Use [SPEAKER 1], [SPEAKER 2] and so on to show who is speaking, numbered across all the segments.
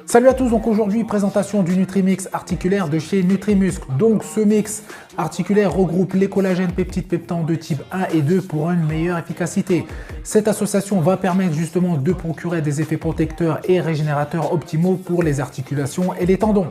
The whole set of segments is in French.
[SPEAKER 1] Salut à tous, donc aujourd'hui présentation du Nutrimix articulaire de chez Nutrimuscle. Donc ce mix articulaire regroupe les collagènes peptides peptants de type 1 et 2 pour une meilleure efficacité. Cette association va permettre justement de procurer des effets protecteurs et régénérateurs optimaux pour les articulations et les tendons.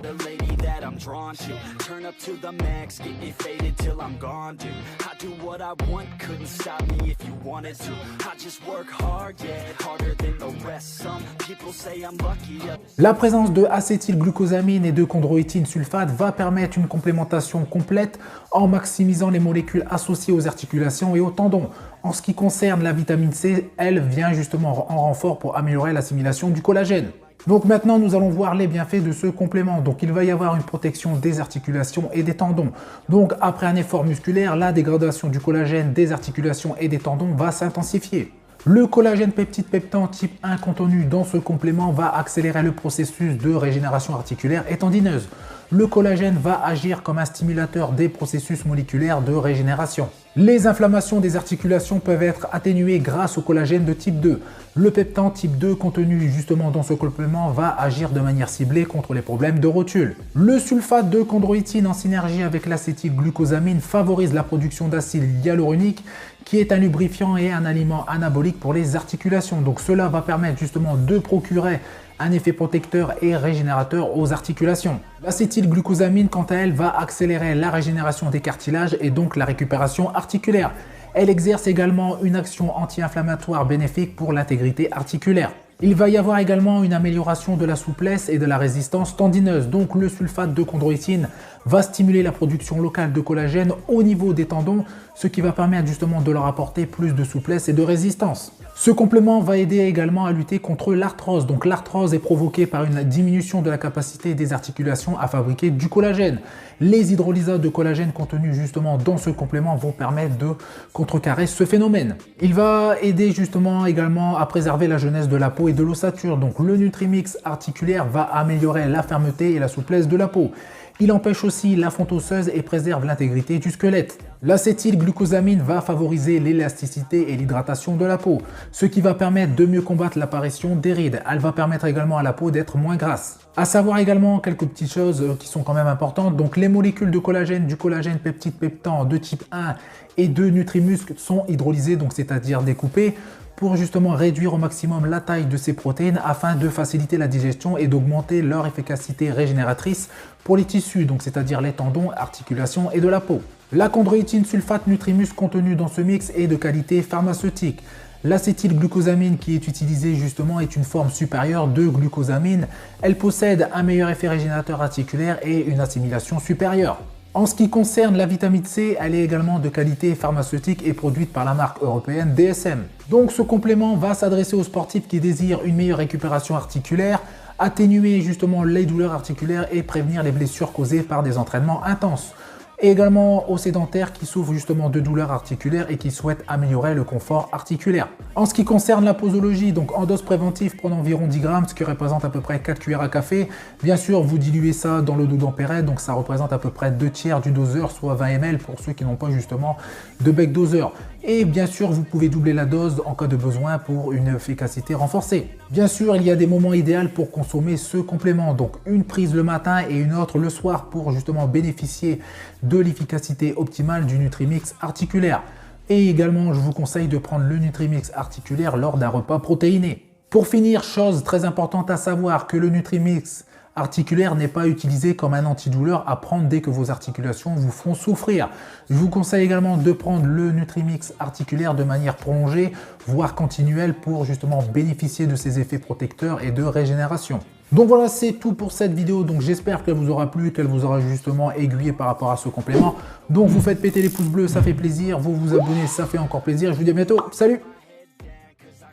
[SPEAKER 1] La présence de acétylglucosamine et de chondroïtine sulfate va permettre une complémentation complète en maximisant les molécules associées aux articulations et aux tendons. En ce qui concerne la vitamine C, elle vient justement en renfort pour améliorer l'assimilation du collagène. Donc maintenant, nous allons voir les bienfaits de ce complément. Donc il va y avoir une protection des articulations et des tendons. Donc après un effort musculaire, la dégradation du collagène des articulations et des tendons va s'intensifier. Le collagène peptide peptant type 1 contenu dans ce complément va accélérer le processus de régénération articulaire et tendineuse. Le collagène va agir comme un stimulateur des processus moléculaires de régénération. Les inflammations des articulations peuvent être atténuées grâce au collagène de type 2. Le peptant type 2 contenu justement dans ce complément va agir de manière ciblée contre les problèmes de rotule. Le sulfate de chondroïtine en synergie avec l'acétylglucosamine favorise la production d'acide hyaluronique qui est un lubrifiant et un aliment anabolique pour les articulations. Donc cela va permettre justement de procurer un effet protecteur et régénérateur aux articulations. L'acétylglucosamine, quant à elle, va accélérer la régénération des cartilages et donc la récupération articulaire. Elle exerce également une action anti-inflammatoire bénéfique pour l'intégrité articulaire. Il va y avoir également une amélioration de la souplesse et de la résistance tendineuse. Donc le sulfate de chondroïtine va stimuler la production locale de collagène au niveau des tendons, ce qui va permettre justement de leur apporter plus de souplesse et de résistance. Ce complément va aider également à lutter contre l'arthrose. Donc l'arthrose est provoquée par une diminution de la capacité des articulations à fabriquer du collagène. Les hydrolysases de collagène contenues justement dans ce complément vont permettre de contrecarrer ce phénomène. Il va aider justement également à préserver la jeunesse de la peau et de l'ossature. Donc le Nutrimix articulaire va améliorer la fermeté et la souplesse de la peau. Il empêche aussi la fonte osseuse et préserve l'intégrité du squelette. L'acétylglucosamine va favoriser l'élasticité et l'hydratation de la peau, ce qui va permettre de mieux combattre l'apparition des rides. Elle va permettre également à la peau d'être moins grasse. À savoir également quelques petites choses qui sont quand même importantes. Donc les molécules de collagène, du collagène peptide peptant de type 1 et de Nutrimuscle sont hydrolysées, donc c'est-à-dire découpées, pour justement réduire au maximum la taille de ces protéines afin de faciliter la digestion et d'augmenter leur efficacité régénératrice pour les tissus, donc c'est-à-dire les tendons, articulations et de la peau. La chondroïtine sulfate Nutrimuscle contenue dans ce mix est de qualité pharmaceutique. L'acétylglucosamine qui est utilisée justement est une forme supérieure de glucosamine. Elle possède un meilleur effet régénérateur articulaire et une assimilation supérieure. En ce qui concerne la vitamine C, elle est également de qualité pharmaceutique et produite par la marque européenne DSM. Donc ce complément va s'adresser aux sportifs qui désirent une meilleure récupération articulaire, atténuer justement les douleurs articulaires et prévenir les blessures causées par des entraînements intenses. Et également aux sédentaires qui souffrent justement de douleurs articulaires et qui souhaitent améliorer le confort articulaire. En ce qui concerne la posologie, donc en dose préventive, prenez environ 10 grammes, ce qui représente à peu près 4 cuillères à café. Bien sûr, vous diluez ça dans l'eau d'ampérène, donc ça représente à peu près 2 tiers du doseur, soit 20 ml pour ceux qui n'ont pas justement de bec doseur. Et bien sûr, vous pouvez doubler la dose en cas de besoin pour une efficacité renforcée. Bien sûr, il y a des moments idéaux pour consommer ce complément, donc une prise le matin et une autre le soir pour justement bénéficier de l'efficacité optimale du Nutrimix articulaire. Et également, je vous conseille de prendre le Nutrimix articulaire lors d'un repas protéiné. Pour finir, chose très importante à savoir, que le Nutrimix articulaire n'est pas utilisé comme un antidouleur à prendre dès que vos articulations vous font souffrir. Je vous conseille également de prendre le Nutrimix articulaire de manière prolongée, voire continuelle, pour justement bénéficier de ses effets protecteurs et de régénération. Donc voilà, c'est tout pour cette vidéo. Donc j'espère qu'elle vous aura plu, qu'elle vous aura justement aiguillé par rapport à ce complément. Donc vous faites péter les pouces bleus, ça fait plaisir. Vous vous abonnez, ça fait encore plaisir. Je vous dis à bientôt. Salut!